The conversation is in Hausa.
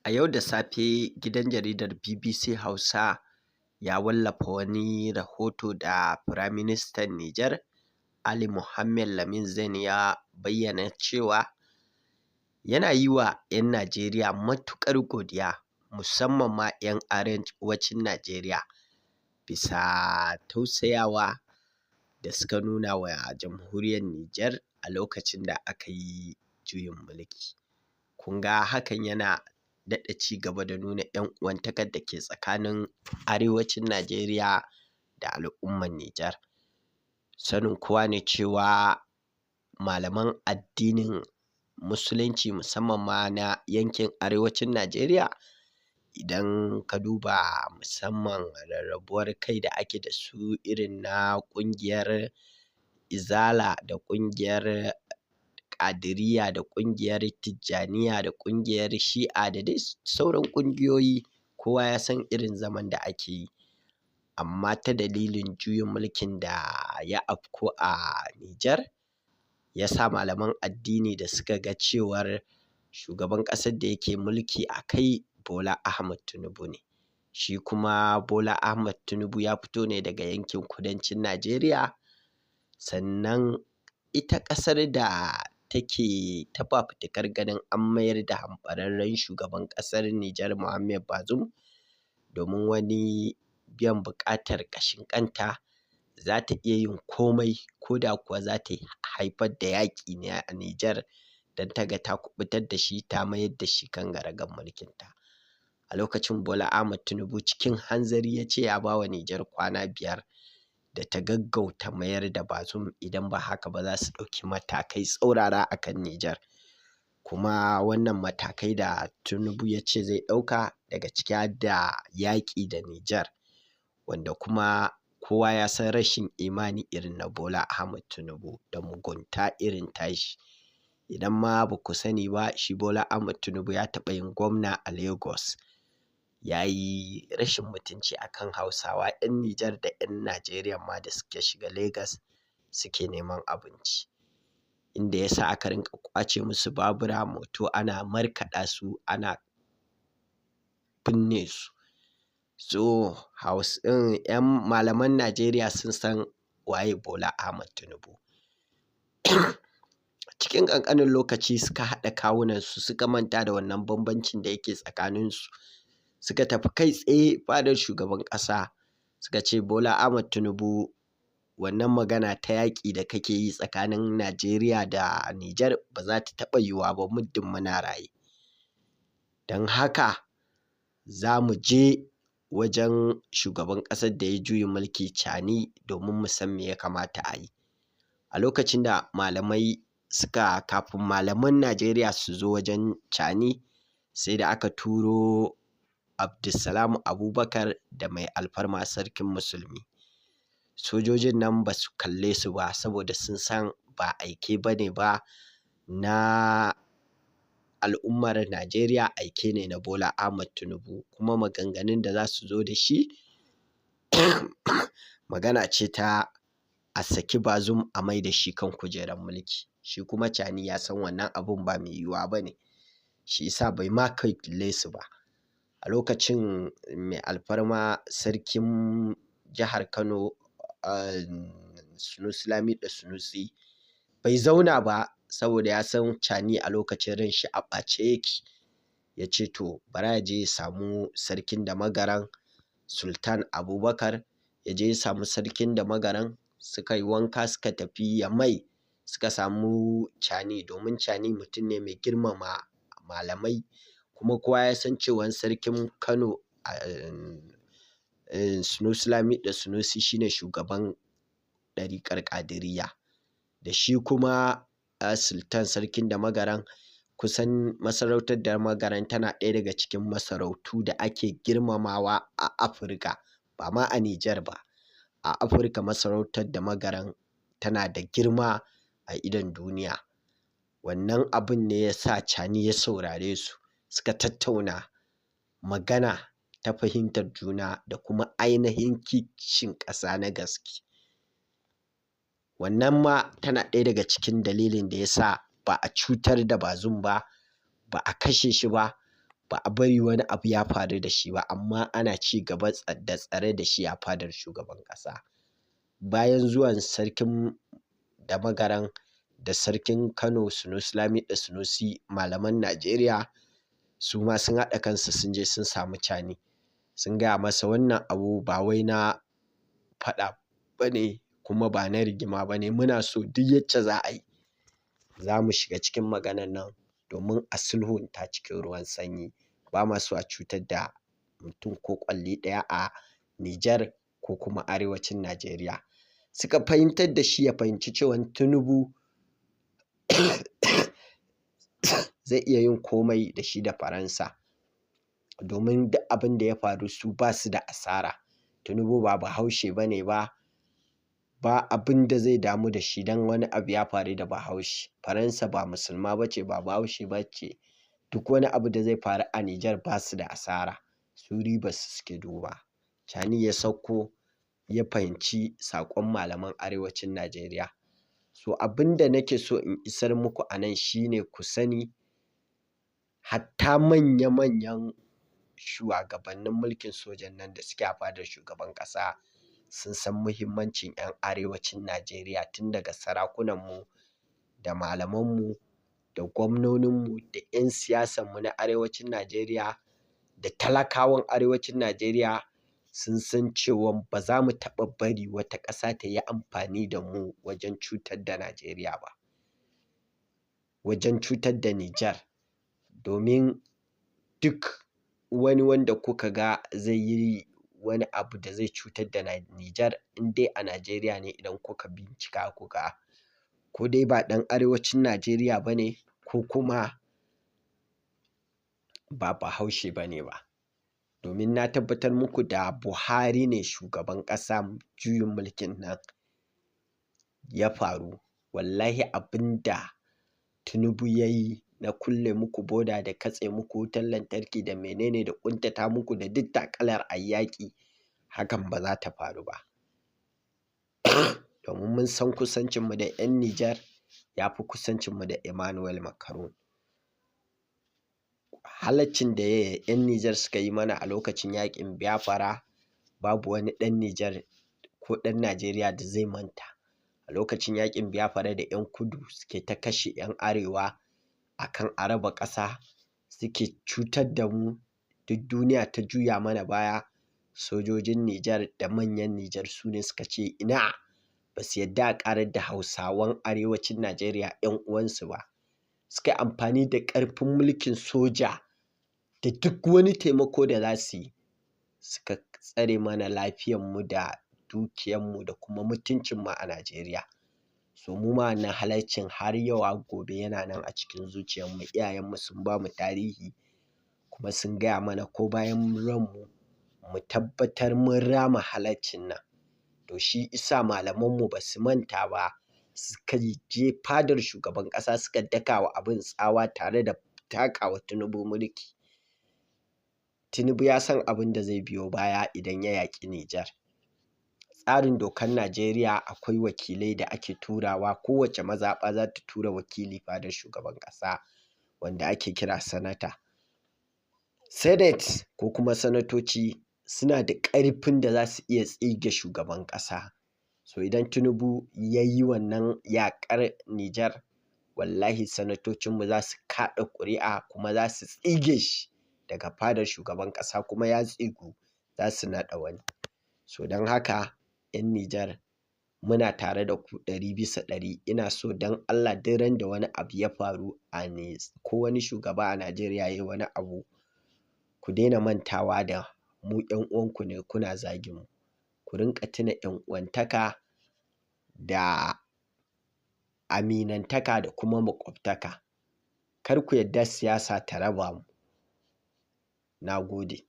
A yau da safe gidan jaridar BBC Hausa ya wallafa wani rahoto da Firaministan Nijar Ali Mohammed Lamin Zain ya bayyana cewa yana yi wa 'yan Najeriya matuƙar godiya, musamman ma 'yan arewacin Najeriya, bisa tausayawa da suka nuna wa jamhuriyar Nijar a lokacin da aka yi juyin mulki. Kun ga hakan yana daɗa ci gaba da nuna 'yan uwantakar da ke tsakanin arewacin Najeriya da al'ummar Nijar. Sanin kowa ne cewa malaman addinin Musulunci musamman ma na yankin arewacin Najeriya, idan ka duba musamman rarrabuwar kai da ake da su irin na ƙungiyar Izala da ƙungiyar Ƙadiriyya da ƙungiyar Tijjaniya da ƙungiyar Shi'a da dai sauran ƙungiyoyi, kowa ya san irin zaman da ake yi. Amma ta dalilin juyin mulkin da ya afku a Nijar, ya sa malaman addini da suka ga cewar shugaban ƙasar da yake mulki a kai Bola Ahmed Tinubu ne, shi kuma Bola Ahmed Tinubu ya fito ne daga yankin kudancin Najeriya, sannan ita ƙasar da take ta fafutukar ganin an mayar da hamɓararren shugaban ƙasar Nijar Mohamed Bazoum domin wani biyan buƙatar ƙashin kanta, za ta iya yin komai ko da kuwa za ta haifar da yaƙi ne a Nijar don ta ga ta kuɓutar da shi ta mayar da shi kan karagar mulkinta. A lokacin Bola Ahmed Tinubu cikin hanzari ya ce ya ba wa Nijar kwana 5 da ta gaggauta mayar da Bazoum, idan ba haka ba za su ɗauki matakai tsaurara a kan Nijar. Kuma wannan matakai da Tinubu ya ce zai ɗauka, daga ciki har da yaƙi da Nijar, wanda kuma kowa ya san rashin imani irin na Bola Ahmed Tinubu da mugunta irin tashi. Idan ma ba ku sani ba, shi Bola Ahmed Tinubu ya taɓa yin gwamna a Lagos, ya yi rashin mutunci a kan Hausawa 'yan Nijar da 'yan Najeriya ma da suke shiga Lagos suke neman abinci, inda ya sa aka rinƙa ƙwace musu babura, moto, ana markaɗa su ana binne su. So 'yan malaman Najeriya sun san waye Bola Ahmed Tinubu. Cikin ƙanƙanin lokaci suka haɗa kawunansu, suka manta da wannan bambancin da yake tsakaninsu, suka tafi kai tsaye fadar shugaban ƙasa suka ce, Bola Ahmed Tinubu, wannan magana ta yaƙi da kake yi tsakanin Najeriya da Nijar ba za ta taɓa yiwuwa ba muddin muna raye. Don haka za mu je wajen shugaban ƙasar da ya yi juyin mulki Chani domin mu san me ya kamata a yi. A lokacin da kafin malaman Najeriya su zo wajen Chani, sai da aka turo Abdulsalam Abubakar da mai alfarma sarkin musulmi. Sojojin nan ba su kalle su ba, saboda sun san ba aike ba ne ba na al'ummar Najeriya, aike ne na Bola Ahmed Tinubu, kuma maganganun da za su zo da shi magana ce ta a saki Bazoum a mai da shi kan kujerar mulki. Shi kuma Chani ya san wannan abun ba mai yiwuwa ba ne, shi ya sa bai ma kalle su ba. A lokacin mai alfarma sarkin jihar Kano Sunusi Lamiɗo Sunusi bai zauna ba, saboda ya san Chani a lokacin ranshi a ɓace yake. Ya ce to bara ya je ya samu sarkin Damagaran Sultan Abubakar, ya je ya samu sarkin Damagaran, suka yi wanka suka tafi Yamai suka samu Chani, domin Chani mutum ne mai girmama malamai, kuma kowa ya san cewan sarkin Kano Sunusi Lamiɗo Sunusi shi ne shugaban ɗariƙar Ƙadiriyya, da shi kuma Sultan sarkin Damagaran. Kusan masarautar Damagaran tana ɗaya daga cikin masarautu da ake girmamawa a Afirka, ba ma a Nijar ba, a Afirka masarautar Damagaran tana da girma a idon duniya. Wannan abun ne ya sa Chani ya saurare su, suka tattauna magana ta fahimtar juna da kuma ainihin kishin ƙasa na gaske. Wannan ma tana ɗaya daga cikin dalilin da ya sa ba a cutar da Bazoum ba, ba a kashe shi ba, ba a bari wani abu ya faru da shi ba, amma ana ci gaba da tsare da shi a fadar shugaban ƙasa. Bayan zuwan sarkin Damagaran da sarkin Kano Sunusi Lamiɗo Sunusi, malaman Najeriya su ma sun haɗa kansu sun je sun samu Cani sun gaya masa wannan abu ba wai na faɗa ba ne kuma ba na rigima ba ne, muna so duk yacce za a yi za mu shiga cikin maganan nan domin a sulhunta cikin ruwan sanyi. Ba ma so a cutar da mutum ko ƙwalli ɗaya a Nijar ko kuma arewacin Najeriya. Suka fahimtar da shi ya fahimci cewan Tinubu zai iya yin komai da shi da Faransa, domin duk abin da ya faru su ba su da asara. Tinubu ba Bahaushe ba ne ba abin da zai damu da shi don wani abu ya faru da Bahaushe. Faransa ba musulma ba ce, ba Bahaushe ba ce. Duk wani abu da zai faru a Nijar ba su da asara, su ribarsu suke duba. Cani ya sauko ya fahimci saƙon malaman arewacin Najeriya. So abin da nake so in isar muku a nan shi ne ku sani hatta manya-manyan shugabannin mulkin sojan nan da suke a fadar shugaban ƙasa sun san muhimmancin 'yan arewacin Najeriya, tun daga sarakunanmu da malamanmu da gwamnoninmu da 'yan siyasanmu na arewacin Najeriya da talakawan arewacin Najeriya sun san cewan ba za mu taɓa bari wata ƙasa ta yi amfani da mu wajen cutar da Najeriya ba, wajen cutar da Nijar. Domin duk wani wanda kuka ga zai yi wani abu da zai cutar da Nijar in dai a Najeriya ne, idan kuka bincika ku ga ko dai ba ɗan arewacin Najeriya ba ne ko kuma ba Bahaushe ba ne ba. Domin na tabbatar muku da Buhari ne shugaban ƙasa juyin mulkin nan ya faru, wallahi abin da Tinubu ya yi na kulle muku boda da katse muku wutar lantarki da menene da ƙuntata muku da duk takalar a yi yaƙi, hakan ba za ta faru ba. Domin mun san kusancinmu da 'yan Nijar ya fi kusancinmu da Emmanuel Macron. Halaccin da 'yan Nijar suka yi mana a lokacin yaƙin Biafra babu wani ɗan Nijar ko ɗan Najeriya da zai manta. A lokacin yaƙin Biafra da 'yan kudu suke ta kashe 'yan arewa a kan a raba ƙasa, suke cutar da mu, duk duniya ta juya mana baya, sojojin Nijar da manyan Nijar su ne suka ce ina ba su yadda a ƙarar da Hausawan arewacin Najeriya 'yan uwansu ba. Suka yi amfani da ƙarfin mulkin soja da duk wani taimako da za su yi suka tsare mana lafiyanmu da dukiyanmu da kuma mutuncinmu a Najeriya. So mu ma wannan halaccin har yau har gobe yana nan a cikin zuciyarmu. Iyayenmu sun ba mu tarihi kuma sun gaya mana ko bayan ranmu mu tabbatar mun rama halaccin nan. To shi isa malamanmu ba su manta ba, suka je fadar shugaban ƙasa suka daka wa abin tsawa tare da takawa Tinubu mulki. Tinubu ya san abin da zai biyo baya idan ya yaƙi Nijar. Tsarin dokar Najeriya akwai wakilai da ake turawa, kowace mazaɓa za ta tura wakili fadar shugaban ƙasa wanda ake kira sanata. Senate ko kuma sanatoci suna da ƙarfin da za su iya tsige shugaban ƙasa. So idan Tinubu ya yi wannan yaƙar Nijar, wallahi sanatocinmu za su kaɗa ƙuri'a kuma za su tsige shi daga fadar shugaban ƙasa, kuma ya tsigu za su naɗa wani. So don haka 'yan Nijar muna tare da ku 100%. Ina so don Allah duk ran da wani abu ya faru ko wani shugaba a Najeriya ya yi wani abu, ku daina mantawa da mu 'yan uwanku ne, kuna zagin mu. Ku rinƙa tuna 'yan uwantaka da aminantaka da kuma maƙwabtaka. Kar ku yarda siyasa ta raba mu. Na gode.